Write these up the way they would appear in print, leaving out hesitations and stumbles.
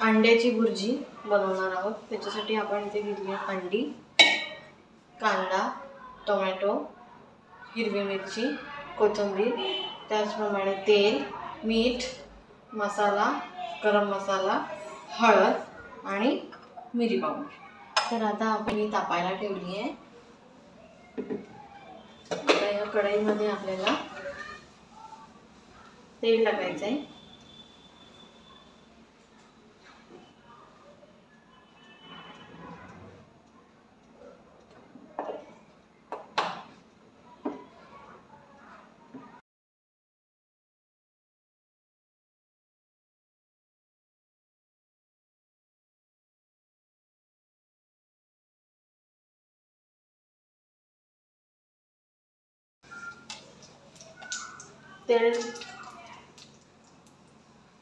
अंड्याची भुर्जी बनवणार आहोत। त्याच्यासाठी आपण इथे घेतली आहे अंडी, कांदा, टोमॅटो, हिरवी मिरची, कोथिंबीर, त्याचप्रमाणे तेल, मीठ, मसाला, गरम मसाला, हळद आणि मिरी पावडर। तर आता आपण ही तापायला ठेवली आहे। आता या कढईमध्ये आपल्याला तेल टाकायचं आहे।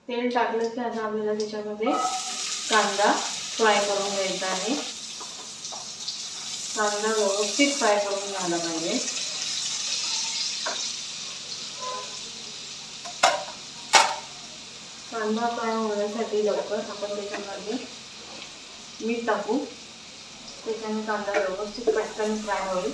तेल टाकलं की आता आपल्याला त्याच्यामध्ये कांदा फ्राय करून घ्यायचा आहे। कांदा व्यवस्थित फ्राय करून घ्यायला पाहिजे। कांदा फ्राय होण्यासाठी लवकर आपण त्याच्यामध्ये मीठ टाकू, त्याच्याने कांदा व्यवस्थित पटकन फ्राय होईल।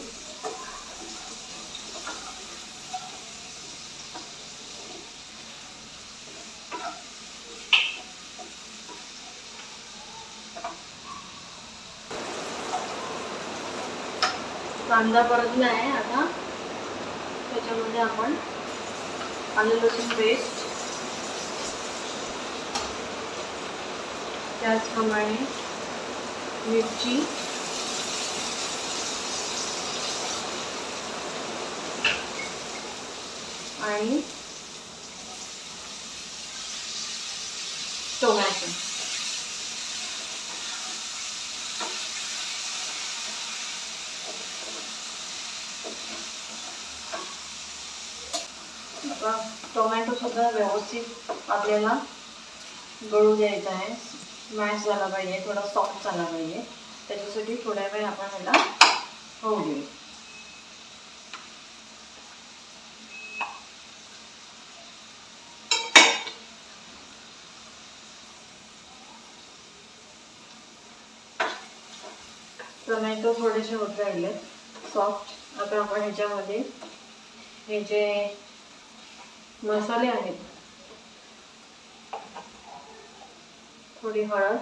कांदा परतला आहे। आता त्याच्यामध्ये आपण आलं लसूण पेस्ट, त्याचप्रमाणे मिरची, आणि टोमॅटो टोमॅटो सुद्धा व्यवस्थित आपल्याला गळू द्यायचा आहे। मॅश झाला पाहिजे, थोडा सॉफ्ट झाला पाहिजे। त्याच्यासाठी थोड्या वेळ आपण याला होऊ देऊ। टोमॅटो थोडेसे होत राहिले सॉफ्ट। आता आपण ह्याच्यामध्ये हे जे मसाले आहेत, थोडी हळद,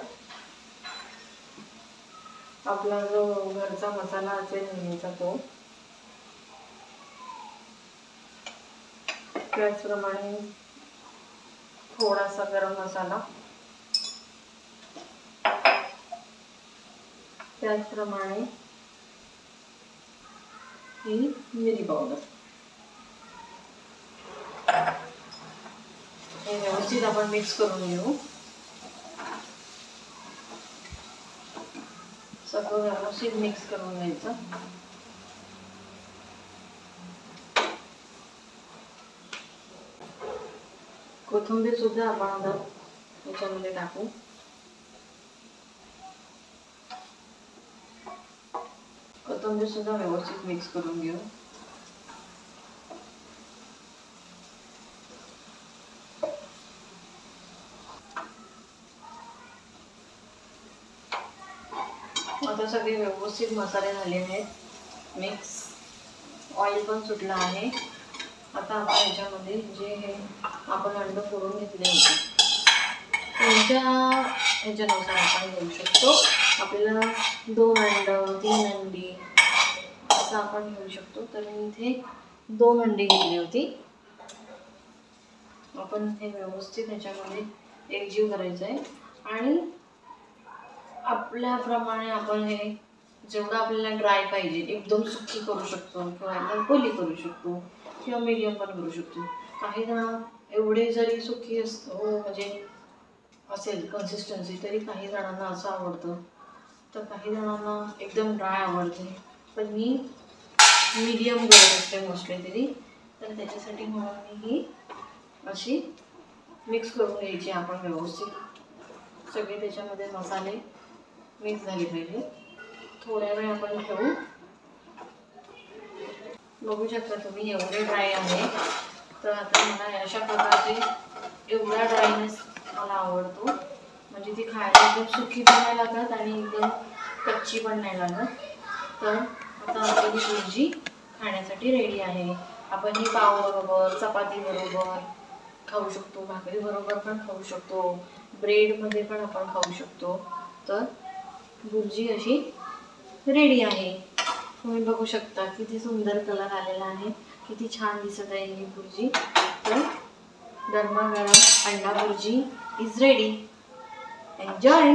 आपला जो घरचा मसाला असेल नेहमीचा तो, त्याचप्रमाणे थोडासा गरम मसाला, त्याचप्रमाणे ही मिरी पावडर, हे व्यवस्थित आपण मिक्स करून घेऊ। सगळं व्यवस्थित मिक्स करून घ्यायचं। कोथिंबीर सुद्धा आपण आता याच्यामध्ये टाकू। कोथिंबीर सुद्धा व्यवस्थित मिक्स करून घेऊ। आता सगळे व्यवस्थित मसाले झाले आहेत मिक्स, ऑइल पण सुटलं आहे। आता आपण याच्यामध्ये जे हे आपण अंड फोडून घेतले होते, तुमच्या ह्याच्यानुसार आपण घेऊ शकतो। आपल्याला 2 अंड, 3 अंडी असं आपण घेऊ शकतो। तर मी इथे 2 अंडी घेतली होती। आपण हे व्यवस्थित ह्याच्यामध्ये एकजीव करायचं आहे आणि आपल्याप्रमाणे आपण हे जेवढं आपल्याला ड्राय पाहिजे, एकदम सुकी करू शकतो किंवा एकदम ओली करू शकतो किंवा मीडियम पण करू शकतो। काही जण एवढे जरी सुकी म्हणजे असेल कन्सिस्टन्सी, तरी काही जणांना असं आवडतं, तर काही जणांना एकदम ड्राय आवडते। पण मी मीडियम करत असते मोस्टली तरी। तर त्याच्यासाठी म्हणून मी ही अशी मिक्स करून घ्यायची आपण व्यवस्थित। सगळे त्याच्यामध्ये मसाले मिक्स झाले पाहिजे। थोड्या वेळ आपण ठेवू। बघू शकता तुम्ही एवढे ड्राय आहे। तर आता मला अशा प्रकारचे एवढा ड्रायनेस मला आवडतो, म्हणजे ती एकदम सुकी पण नाही लागत आणि एकदम कच्ची पण नाही लागत. तर आता आपली भुर्जी खाण्यासाठी रेडी आहे. आपण ही पावाबरोबर, चपातीबरोबर खाऊ शकतो, भाकरीबरोबर पण खाऊ शकतो, ब्रेडमध्ये पण आपण खाऊ शकतो. तर भुर्जी अशी रेडी आहे. तुम्ही बघू शकता किती सुंदर कलर आलेला आहे, किती छान दिसत आहे ही भुर्जी. तर गरमागरम अंडा भुर्जी इज रेडी. एन्जॉय.